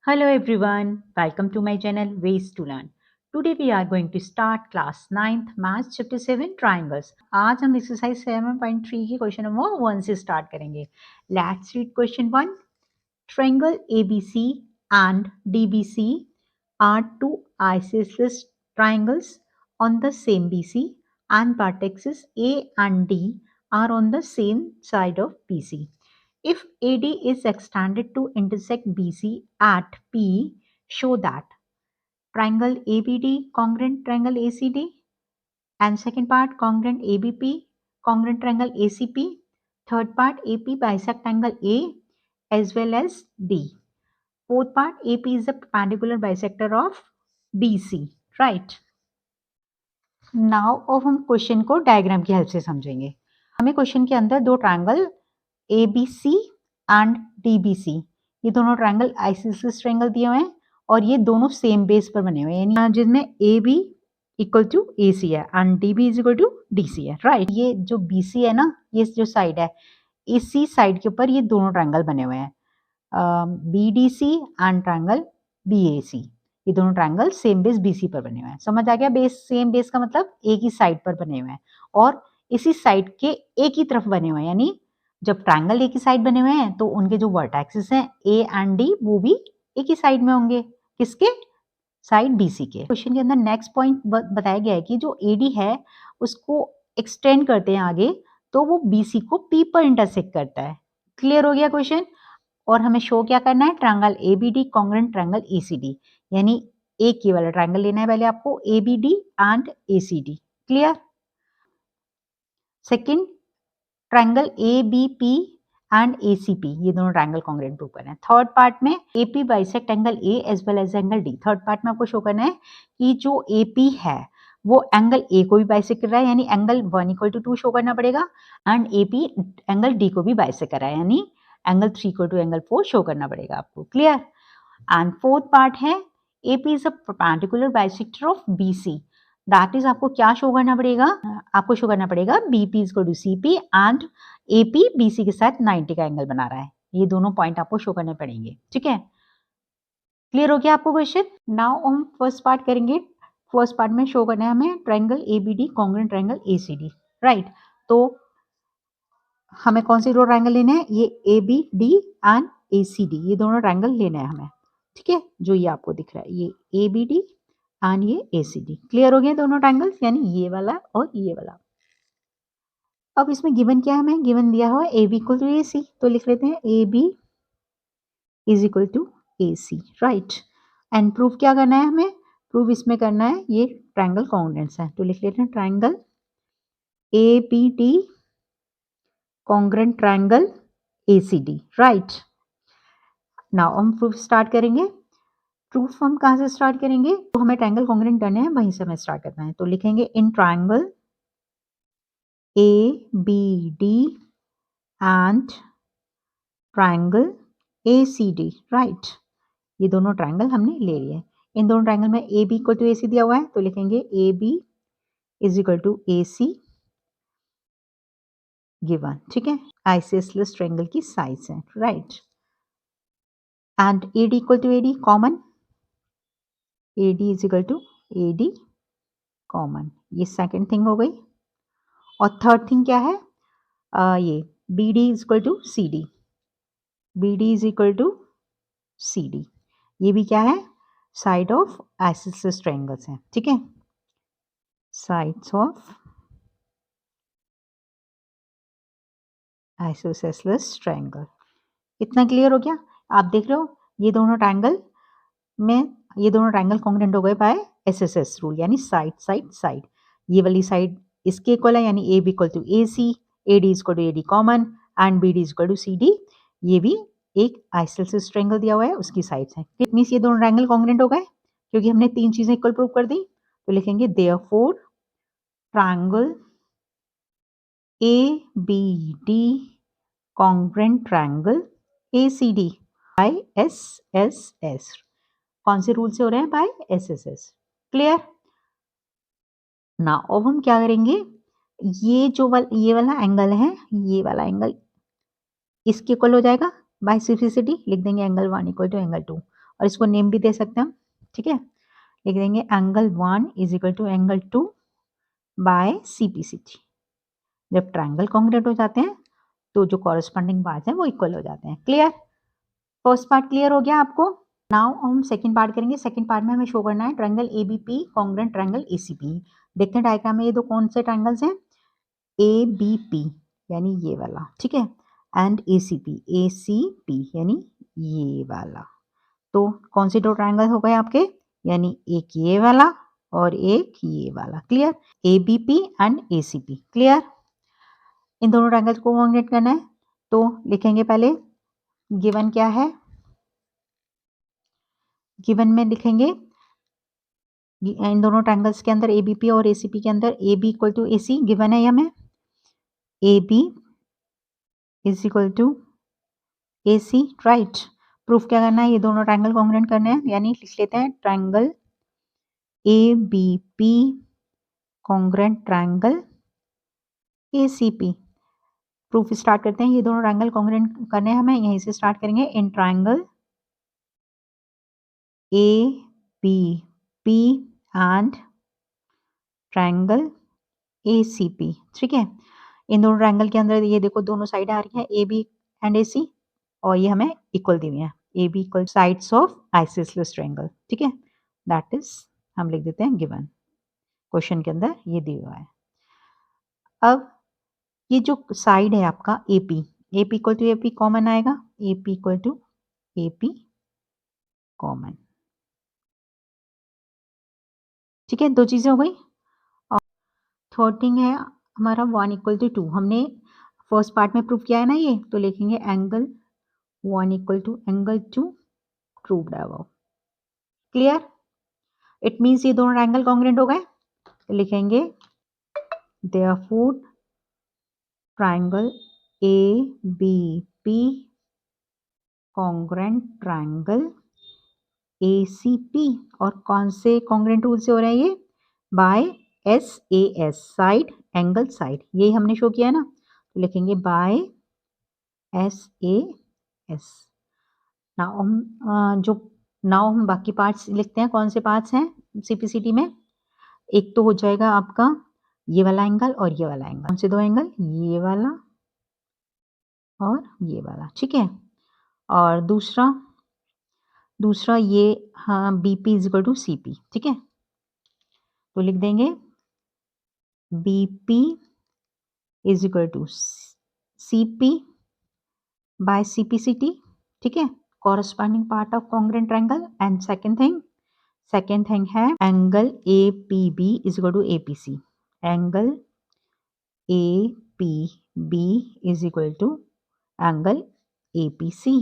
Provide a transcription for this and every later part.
Hello everyone, welcome to my channel Ways to Learn. Today we are going to start class 9th Math chapter 7 triangles. आज हम exercise 7.3 की question number 1 से start करेंगे. Let's read question 1. Triangle ABC and DBC are two isosceles triangles on the same BC and vertices A and D are on the same side of BC. If AD is extended to intersect BC at P, show that triangle ABD congruent triangle ACD, and second part congruent ABP congruent triangle ACP, third part AP bisect angle A as well as D. Fourth part AP is the perpendicular bisector of BC, right? Now अब हम question को diagram की help से समझेंगे. हमें question के अंदर दो ट्रायंगल ABC एंड DBC, ये दोनों ट्रायंगल आइसोसेलेस ट्रायंगल दिए हुए हैं और ये दोनों सेम बेस पर बने हुए हैं, यानी जिसमें AB इक्वल टू AC है and DB is equal to DC है, राइट. ये जो BC है ना, ये जो साइड है, इसी साइड के ऊपर ये दोनों ट्रायंगल बने हुए हैं, BDC एंड ट्रायंगल BAC. ये दोनों ट्रायंगल सेम बेस BC पर बने हुए हैं. समझ आ गया? बेस सेम बेस का मतलब एक ही साइड पर बने हुए हैं और इसी साइड के एक ही तरफ बने हुए हैं, यानी जब ट्रायंगल एक ही साइड बने हुए हैं तो उनके जो वर्टेक्सेस हैं A एंड D वो भी एक ही साइड में होंगे. किसके? साइड BC के. क्वेश्चन के अंदर नेक्स्ट पॉइंट बताया गया है कि जो AD है उसको एक्सटेंड करते हैं आगे तो वो BC को P पर इंटरसेक्ट करता है. क्लियर हो गया क्वेश्चन? और हमें शो क्या करना है? Triangle ABD congruent triangle ACD, यानी एक ही वाला ट्रायंगल लेना है पहले आपको, ABD and ACD. Clear? Second triangle ABP and ACP, ये दोनों ट्रायंगल कॉन्ग्रुएंट ग्रुप है. थर्ड पार्ट में AP bisect angle A as well as angle D. Third part में आपको शो करना है कि जो AP है वो एंगल A को भी बाइसेक्ट कर रहा है, यानी एंगल 1 इक्वल टू 2 शो करना पड़ेगा, एंड AP एंगल D को भी बाइसेक्ट कर रहा है, यानी angle 3 equal to angle 4 show करना पड़ेगा आपको. क्लियर? एंड फोर्थ पार्ट है AP is a perpendicular bisector of BC. That is आपको क्या शो करना पड़ेगा? आपको शो करना पड़ेगा BP is equal to CP and AP BC के साथ 90 का एंगल बना रहा है. ये दोनों पॉइंट आपको शो करने पड़ेंगे. ठीक है? क्लियर हो गया आपको क्वेश्चन? नाउ हम फर्स्ट पार्ट करेंगे. फर्स्ट पार्ट में शो करना है हमें triangle ABD congruent triangle ACD, right. तो हमें कौन से दो ट्रायंगल लेने हैं? ये ABD एंड ACD, ये दोनों ट्रायंगल लेने हैं हमें. ठीक है? जो ये आपको दिख रहा है, ये ABD एंड ये ACD. क्लियर हो गए दोनों ट्रायंगल्स, यानी ये वाला और ये वाला. अब इसमें गिवन क्या है? हमें गिवन दिया हुआ है AB इक्वल टू AC, तो लिख लेते हैं AB is equal to AC, right. And proof क्या करना है हमें? प्रूफ इसमें करना है ये ट्रायंगल कॉन्ग्रुएंट्स है, तो लिख लेते हैं triangle ABD congruent triangle ACD, right. Now हम प्रूफ स्टार्ट करेंगे. प्रूफ हम कहाँ से स्टार्ट करेंगे? तो हमें ट्रायंगल कॉन्ग्रुएंट करने हैं, वहीं से हमें स्टार्ट करना है. तो लिखेंगे in triangle ABD and triangle ACD, right. ये दोनों ट्रायंगल हमने ले लिए. इन दोनों ट्रायंगल में AB इक्वल टू AC दिया हुआ है, तो लिखेंगे AB is equal to AC given. ठीक है? आइसोसेलेस ट्रायंगल की साइज है, right. And AD equal to AD common, AD is equal to AD common. ये सेकंड थिंग हो गई. और थर्ड थिंग क्या है? ये BD is equal to CD, BD is equal to CD. ये भी क्या है? साइड ऑफ आइसोसेलेस ट्रायंगल्स हैं. ठीक है? Sides of isosceles triangle. इतना क्लियर हो गया? आप देख रहे हो ये दोनों ट्रायंगल में, ये दोनों ट्रायंगल कॉन्ग्रुएंट हो गए बाय SSS रूल, यानी साइड साइड साइड. ये वाली साइड इसके इक्वल है, यानी AB equal to AC, AD equal to AD common and BD equal to CD. ये भी एक आइसोसेलेस ट्रायंगल दिया हुआ है, उसकी साइड्स हैं. इट मींस ये दोनों ट्रायंगल कॉन्ग्रुएंट हो गए क्योंकि हमने तीन चीजें इक्वल प्रूव कर दी. तो लिखेंगे therefore triangle ABD congruent triangle ACD by SSS. कौन से रूल से हो रहे हैं? By SSS. क्लियर? ना अब हम क्या करेंगे? ये वाला एंगल है, ये वाला एंगल इसके इक्वल हो जाएगा बाय सिम्प्लिसिटी. लिख देंगे एंगल 1 इक्वल टू एंगल 2. और इसको नेम भी दे सकते हैं हम, ठीक है। लिख देंगे angle 1 is equal to angle 2 by CPCT। जब ट्रायंगल कॉन्ग्रुएंट हो जाते हैं तो जो कॉरस्पॉन्डिंग पार्ट्स हैं वो इक्वल हो जाते हैं। क्लियर? फर्स्ट पार्ट क्लियर हो गया आपको? नाउ हम सेकंड पार्ट करेंगे। सेकंड पार्ट में हमें शो करना है triangle ABP congruent triangle ACP। देखते हैं डायग्राम में ये दो कौन से ट्रायंगल्स हैं। ABP यानी ये वाला, ठीक है, एंड ACP यानी ये वाला। तो कौन से दो ट्रायंगल हो गए आपके, यानी एक ये वाला और एक ये वाला। Clear? ABP and ACP। Clear? इन दोनों ट्रायंगल्स को कॉन्ग्रुएंट करना है तो लिखेंगे पहले गिवन क्या है। गिवन में लिखेंगे इन दोनों ट्रायंगल्स के अंदर ABP और ACP के अंदर AB equal to AC given है हमें। AB is equal to AC, right. Proof क्या करना है, ये दोनों ट्रायंगल कॉन्ग्रुएंट करने हैं, यानी लिख लेते हैं triangle ABP congruent triangle ACP। Proof start करते हैं। ये दोनों ट्रायंगल कॉन्ग्रुएंट करने हैं हमें, यहीं से स्टार्ट करेंगे। In triangle ABP and triangle ACP, ठीक है। इन दोनों ट्रायंगल के अंदर ये देखो दोनों साइड आ रही है AB एंड AC, और ये हमें इक्वल दी हुई है। AB equal sides of isosceles triangle, ठीक है। दैट इज हम लिख देते हैं गिवन। क्वेश्चन के अंदर ये दिया हुआ है। अब ये जो साइड है आपका AP equal to AP common आएगा। AP equal to AP common, ठीक है। दो चीजें हो गई। और थर्ड थिंग है हमारा 1 इक्वल टू 2। हमने फर्स्ट पार्ट में प्रूव किया है ना ये, तो लिखेंगे angle 1 equal to angle 2 proved above. Clear? It means ये दोनों ट्रायंगल कॉन्ग्रुएंट हो गए, तो लिखेंगे therefore triangle ABP congruent triangle ACP। और कौन से कॉन्ग्रुएंट रूल से हो रहा है ये, by SAS side angle side, यही हमने शो किया है ना, तो लिखेंगे बाय SAS। नाउ हम बाकी पार्ट्स लिखते हैं। कौन से पार्ट्स हैं CPCT में, एक तो हो जाएगा आपका ये वाला एंगल और ये वाला एंगल। कौन से दो एंगल, ये वाला और ये वाला, ठीक है। और दूसरा ये हाँ BP is equal to CP, ठीक है। तो लिख देंगे BP is equal to CP by CPCT, ठीक है, corresponding part of congruent triangle. And second thing है angle APB is equal to APC। Angle APB is equal to angle APC,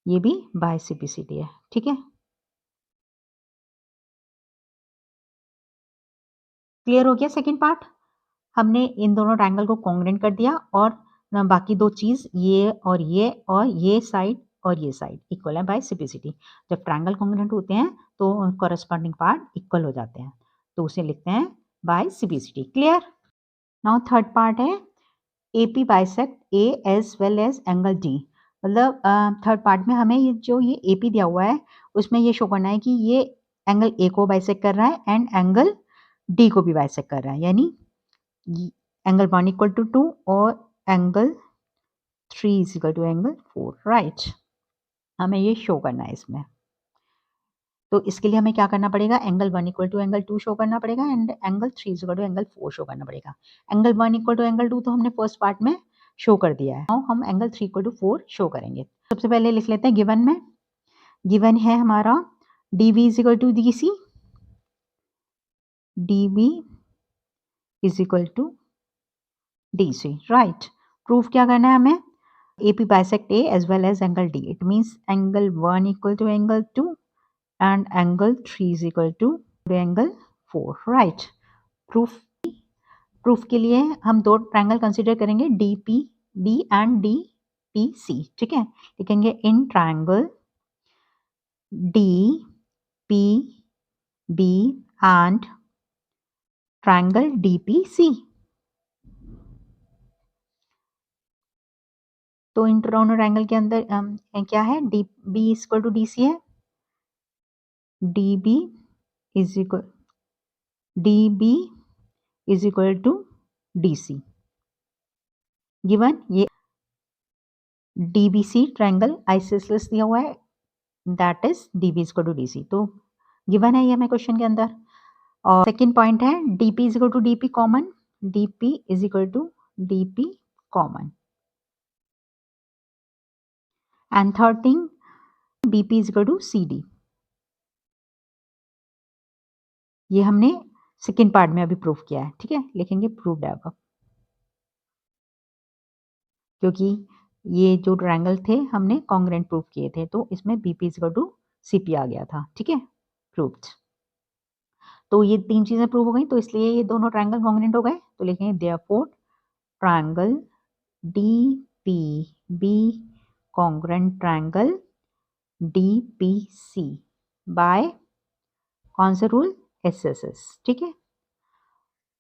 ये भी बाय CPCT है, ठीक है। क्लियर हो गया सेकंड पार्ट। हमने इन दोनों ट्रायंगल को कॉन्ग्रुएंट कर दिया, और बाकी दो चीज ये साइड और ये साइड इक्वल है बाय CPCT। जब ट्रायंगल कॉन्ग्रुएंट होते हैं तो कॉरस्पॉन्डिंग पार्ट इक्वल हो जाते हैं, तो उसे लिखते हैं by CPCT। Clear? Now third part है AP bisect A as well as angle D। मतलब थर्ड पार्ट में हमें ये जो ये AP दिया हुआ है उसमें ये शो करना है कि ये एंगल A को बाइसेक्ट कर रहा है एंड एंगल D को भी बाइसेक्ट कर रहा है, यानी एंगल 1 इक्वल टू 2 और angle 3 is equal to angle 4, right. हमें ये शो करना है इसमें। तो इसके लिए हमें क्या करना पड़ेगा, angle 1 equal to angle 2 show करना पड़ेगा and angle 3 equal to angle 4 show करना पड़ेगा। एंगल 1 इक्वल टू एंगल 2 तो हमने फर्स्ट पार्ट में शो कर दिया है। नाउ हम एंगल 3 इक्वल टू 4 शो करेंगे। सबसे पहले लिख लेते हैं गिवन में। गिवन है हमारा DB is equal to DC, DB is equal to DC, right. Proof क्या करना है हमें, AP bisect A as well as angle D. It means angle 1 equal to angle 2 and angle 3 is equal to angle 4, right? Proof के लिए हम दो triangle consider करेंगे D and DPC, ठीक है। लिखेंगे in triangle DPB and triangle DPC। तो inter angle के अंदर क्या है, D B equal to D C है, D B is equal D B is equal to D C. Given ये D B C triangle isosceles दिया हुआ है, that is D B equal to D C. तो given है ये हमें question के अंदर। और सेकेंड पॉइंट है D P is equal to D P common, D P is equal to D P common. And third thing B P is equal to C D. ये हमने सेकेंड पार्ट में अभी prove किया है, ठीक है, लिखेंगे प्रूव्ड है अब, क्योंकि ये जो ट्रायंगल थे हमने कॉन्ग्रुएंट प्रूव किए थे, तो इसमें B P is equal to C P आ गया था, ठीक है, प्रूव्ड। तो ये तीन चीजें प्रूव हो गई, तो इसलिए ये दोनों ट्रायंगल कॉन्ग्रुएंट हो गए। तो लिखेंगे therefore triangle D P B congruent triangle D P C by कौन से रूल, एस एस एस, ठीक है।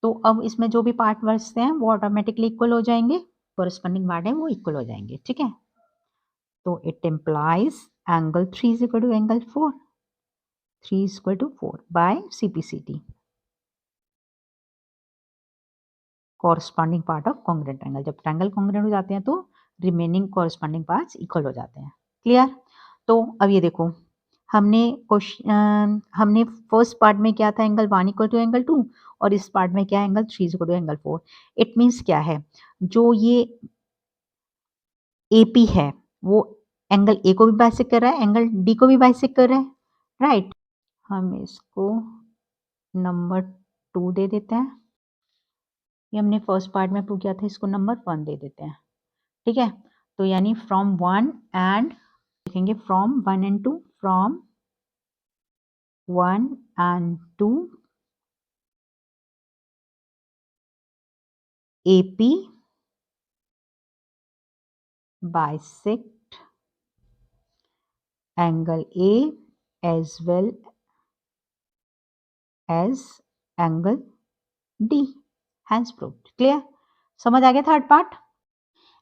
तो अब इसमें जो भी पार्ट बचते हैं वो ऑटोमेटिकली इक्वल हो जाएंगे, कोरस्पॉन्डिंग पार्ट है वो इक्वल हो जाएंगे, ठीक है। तो it implies angle 3 is equal to angle 4, 3 is equal to 4 by CPCT, corresponding part of congruent triangle. जब ट्रायंगल कॉन्ग्रुएंट हो जाते हैं तो रिमेनिंग कॉरस्पॉन्डिंग पार्ट्स इक्वल हो जाते हैं। क्लियर। तो अब ये देखो हमने फर्स्ट पार्ट में क्या था, एंगल 1 इक्वल टू एंगल 2, और इस पार्ट में क्या है, angle 3 equal to angle 4। It means क्या है, जो ये AP है वो एंगल A को भी बाइसेक्ट कर रहा है, एंगल D को भी बाइसेक्ट कर रहा है, राइट। हम इसको नंबर 2 दे देते हैं, ये हमने फर्स्ट पार्ट में प्रूव किया था, इसको नंबर 1 दे देते हैं, ठीक है। तो यानी फ्रॉम 1 एंड लिखेंगे from 1 and 2, from 1 and 2 AP bisect angle A as well as angle D, hence proved। Clear, समझ आ गया थर्ड पार्ट।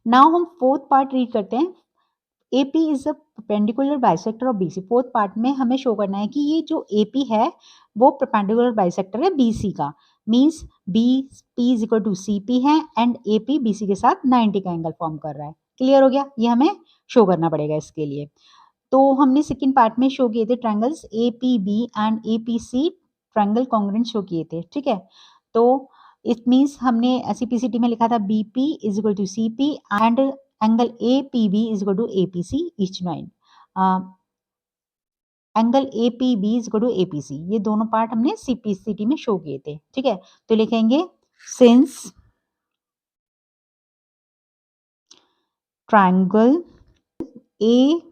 नाउ हम फोर्थ पार्ट रीड करते हैं। AP is a perpendicular bisector of BC। Fourth part में हमें show करना है कि ये जो AP है वो परपेंडिकुलर बाइसेक्टर है BC का, means BP is equal to CP है एंड AP BC के साथ 90 का एंगल फॉर्म कर रहा है। क्लियर हो गया, ये हमें शो करना पड़ेगा इसके लिए। तो हमने सेकंड पार्ट में शो किए थे triangles APB and APC triangle congruent show किए थे, ठीक है। तो इट मींस हमने CPCT में लिखा था BP is equal to CP and angle APB is equal to APC each nine, angle APB is equal to APC, ये दोनों पार्ट हमने CPCT में शो किए थे, ठीक है। तो लिखेंगे since triangle APB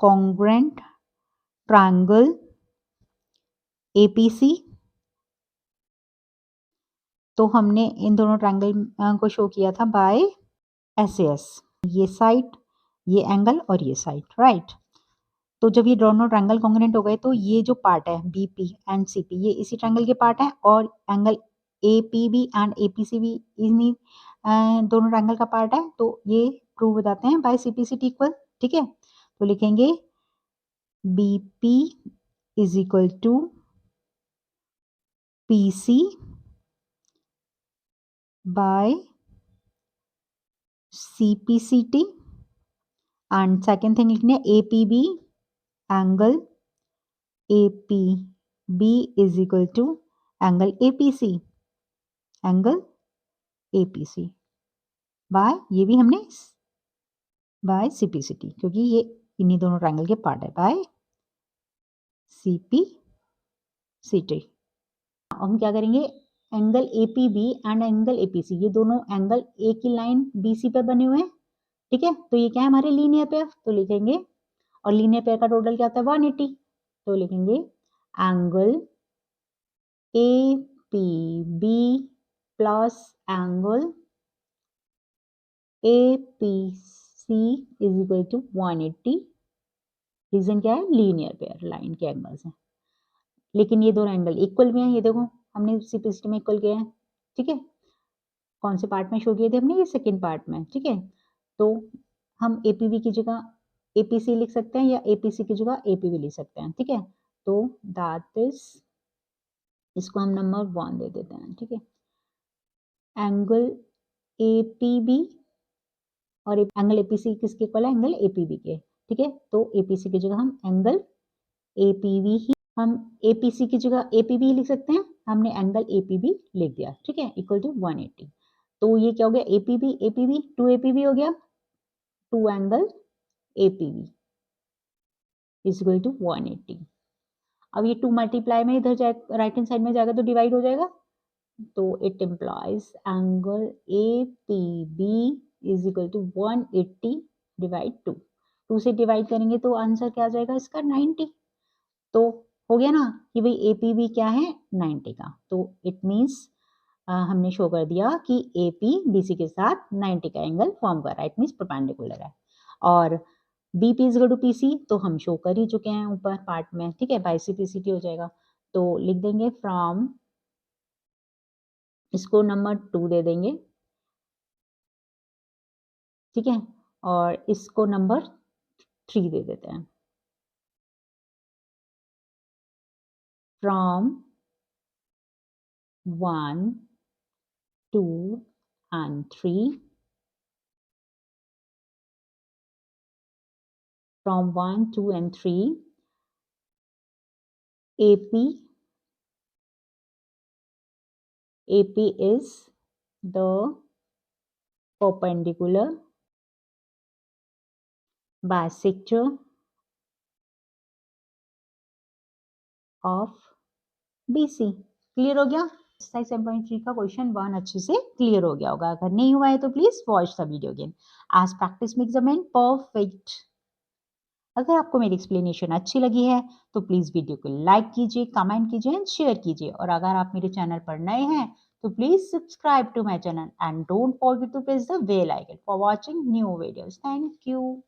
congruent triangle APC, तो हमने इन दोनों ट्रायंगल को शो किया था बाय SAS, ये साइड, ये एंगल और ये साइड, राइट। तो जब ये दोनों ट्रायंगल कॉन्ग्रुएंट हो गए तो ये जो पार्ट है BP एंड CP ये इसी ट्रायंगल के पार्ट है, और एंगल APB एंड APC भी इन्हीं दोनों ट्रायंगल का पार्ट है, तो ये प्रूव हो जाते हैं बाय CPCT इक्वल, ठीक है। तो लिखेंगे BP is equal to PC by CPCT, and second thing लिखने APB angle APB is equal to angle APC, angle APC by ये भी हमने by CPCT, क्योंकि ये इन्हीं दोनों ट्रायंगल के पार्ट है, by CPCT। हम क्या करेंगे, angle APB and angle APC ये दोनों एंगल एक ही लाइन BC पर बने हुए हैं, ठीक है। तो ये क्या है हमारे लीनियर पेयर, तो लिखेंगे, और लीनियर पेयर का टोटल क्या होता है 180, तो लिखेंगे angle APB plus angle APC is equal to 180। Reason क्या है, लीनियर पेयर लाइन के एंगल्स हैं, लेकिन ये दोनों एंगल इक्वल भी हैं, ये देखो हमने CPCT में इक्वल किया है, ठीक है। कौन से पार्ट में शो किए थे हमने, ये सेकेंड पार्ट में, ठीक है। तो हम एपीवी की जगह एपीसी लिख सकते हैं या एपीसी की जगह एपीवी लिख सकते हैं, ठीक है। तो दैट इज, इसको हम नंबर 1 दे देते हैं, ठीक है। एंगल एपीबी और एंगल एपीसी किसके इक्वल है, एंगल एपीबी के, ठीक है। तो एपीसी की जगह हम एंगल एपीवी ही, हम एपीसी की जगह एपीबी लिख सकते हैं, हमने एंगल एपीबी लिख दिया, ठीक है, इक्वल टू 180। तो ये क्या हो गया, एपीबी एपीबी 2 एपीबी हो गया, 2 angle APB is equal to 180। अब ये 2 मल्टीप्लाई में इधर जाए, राइट हैंड साइड में जाएगा तो डिवाइड हो जाएगा, तो it implies angle APB is equal to 180 divide 2, 2 से डिवाइड करेंगे तो आंसर क्या आ जाएगा इसका, 90। तो हो गया ना कि भाई एपीबी क्या है, 90 का। तो इट मीन्स हमने शो कर दिया कि एपी बीसी के साथ 90 का एंगल फॉर्म कर रहा है, इट मीन्स परपेंडिकुलर है। और BP is equal to PC तो हम शो कर ही चुके हैं ऊपर पार्ट में, ठीक है, बाई सी पीसीटी हो जाएगा। तो लिख देंगे फ्रॉम, इसको नंबर 2 दे देंगे, ठीक है, और इसको नंबर 3 दे देते हैं। From 1, 2 and 3, from 1, 2 and 3, AP is the perpendicular bisector of BC। Clear हो गया, एक्सरसाइज 7.3 का क्वेश्चन 1 अच्छे से क्लियर हो गया होगा। अगर नहीं हुआ है तो please watch the video again, आज practice makes the man perfect. अगर आपको मेरी एक्सप्लेनेशन अच्छी लगी है तो प्लीज़ वीडियो को लाइक कीजिए, कमेंट कीजिए एंड शेयर कीजिए। और अगर आप मेरे चैनल पर नए हैं तो please subscribe to my channel and don't forget to press the bell icon for watching new videos. Thank you.